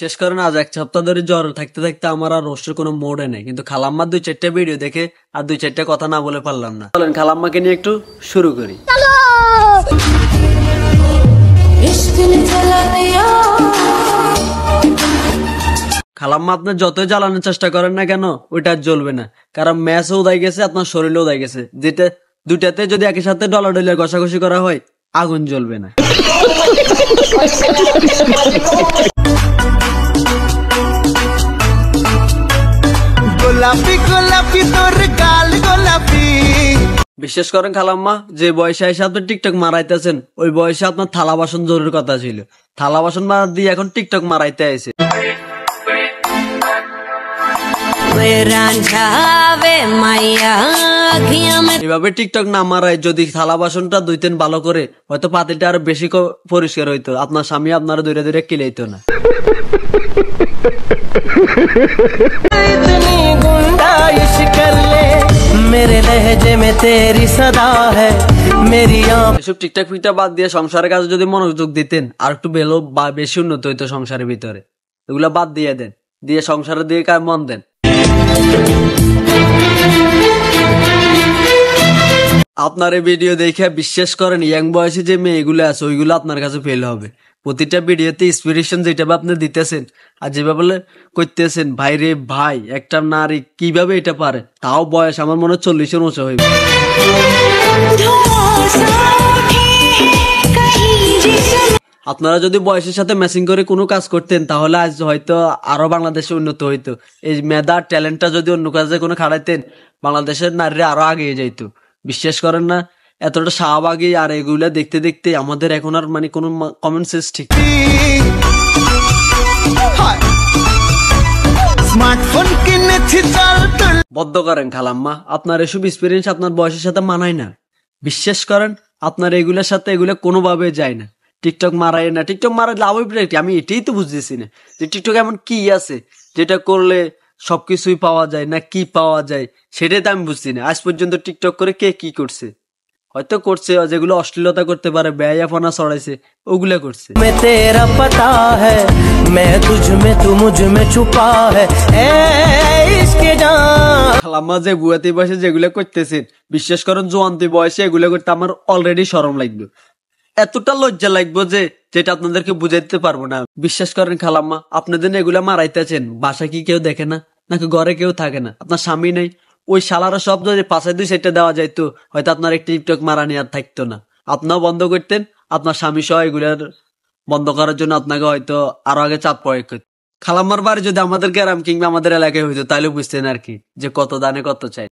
শেষ করেন আজ এক সপ্তাহ ধরে জ্বর থাকতে থাকতে আমার আর রোস্টের কোনো মোড়ে নেই, কিন্তু খালাম্মার 2-4টা ভিডিও দেখে আর 2-4টা কথা না বলে পারলাম না। চলেন খালাম্মাকে নিয়ে একটু শুরু করি। খালাম্মা আপনার যতই জ্বালানোর চেষ্টা করেন না কেন ওইটা জ্বলবে না, কারণ ম্যাচও উদাই গেছে, আপনার শরীরও উদাই গেছে। যেটা দুটাতে যদি একই সাথে ডলাডলিয়া ঘষাঘষি করা হয় আগুন জ্বলবে না। গোলাপি গোলাপি তোর গাল গোলাপি। বিশ্বাস করেন খালাম্মা, যে বয়সে এসে আপনি টিকটক মারাইতেছেন ওই বয়সে আপনার থালা বাসন জরুরি কথা ছিল। থালা বাসন মারা দিয়ে এখন টিকটক মারাইতে আইছে। এভাবে টিকটক না মারাই যদি থালা বাসনটা ধুইতেন ভালো করে, হয়তো পাতিলটা আরো বেশি পরিষ্কার হইতো, আপনার স্বামী আপনারা দূরে দূরে কিলাইতো না। এসব টিকটক ফিকটক বাদ দিয়ে সংসারের কাজে যদি মনোযোগ দিতেন আর একটু বেলো বা বেশি উন্নত হইতো সংসারের ভিতরে। এগুলা বাদ দিয়ে দেন, দিয়ে সংসারের দিকে মন দেন। আপনার এই ভিডিও দেখে বিশ্বাস করেন ইয়াং বয়সে যে মেয়েগুলো আছে ওইগুলো আপনার কাছে ফেল হবে। প্রতিটা ভিডিওতে ইন্সপিরেশন যেটা আপনি দিতেছেন আর যেভাবে করতেছেন, ভাই রে ভাই, একটা নারী কিভাবে এটা পারে, তাও বয়স আমার মনে হয় 40-এর উঁচু হইবে। আপনারা যদি বয়সের সাথে ম্যাচিং করে কোনো কাজ করতেন তাহলে আজ হয়তো আরো বাংলাদেশে উন্নত হইতো। এই মেধা ট্যালেন্টটা যদি অন্য কাজে কোনো খাড়াইতেন বাংলাদেশের নারীরা আরো এগিয়ে যাইতো। বিশ্বাস করেন না, এতটা শাহবাগী আর এগুলা দেখতে দেখতে আমাদের এখন আর মানে কোনো কমন সেন্স ঠিক। স্মার্টফোন কিনেছি চল বদ্ধ করেন খালাম্মা, আপনার এসব এক্সপিরিয়েন্স আপনার বয়সের সাথে মানায় না। বিশ্বাস করেন আপনার এগুলোর সাথে এগুলো কোনোভাবে যায় না। টিকটক মারাই না, টিকটক মারার লাভ আমি এটাই তো বুঝতেছি না যে টিকটক এমন কি আছে যেটা করলে সবকিছুই পাওয়া যায় না, কি পাওয়া যায় সেটাই তো আমি বুঝছি না। আজ পর্যন্ত টিকটক করে কে কি করছে, হয়তো করছে যেগুলো অশ্লীলতা করতে পারে, ব্যয়াপনা ছড়াইছে ওগুলা করছে। খালাম্মা যে বুয়াতি বয়সে যেগুলো করতেছেন, বিশ্বাস করেন জোয়ান্তি বয়সে এগুলো করতে আমার অলরেডি শরম লাগবে, এতটা লজ্জা লাগবে যে যেটা আপনাদেরকে বুঝাইতে পারবো না। বিশ্বাস করেন খালাম্মা, আপনাদের এগুলা মারাইতেছেন, বাসা কি কেউ দেখে না নাকি ঘরে কেউ থাকে না, আপনার স্বামী নেই, ওই শালারা সব যদি 5-2 দেওয়া যাইতো হয়তো আপনার একটা টিকটক মারানি আর থাকতো না। আপনাও বন্ধ করতেন, আপনার স্বামী সহ এগুলার বন্ধ করার জন্য আপনাকে হয়তো আরো আগে চাপ প্রয়োগ করতেন। খালাম্মার বাড়ি যদি আমাদের গ্রাম কিংবা আমাদের এলাকায় হইতো তাহলে বুঝতেন আর কি যে কত দানে কত চাই।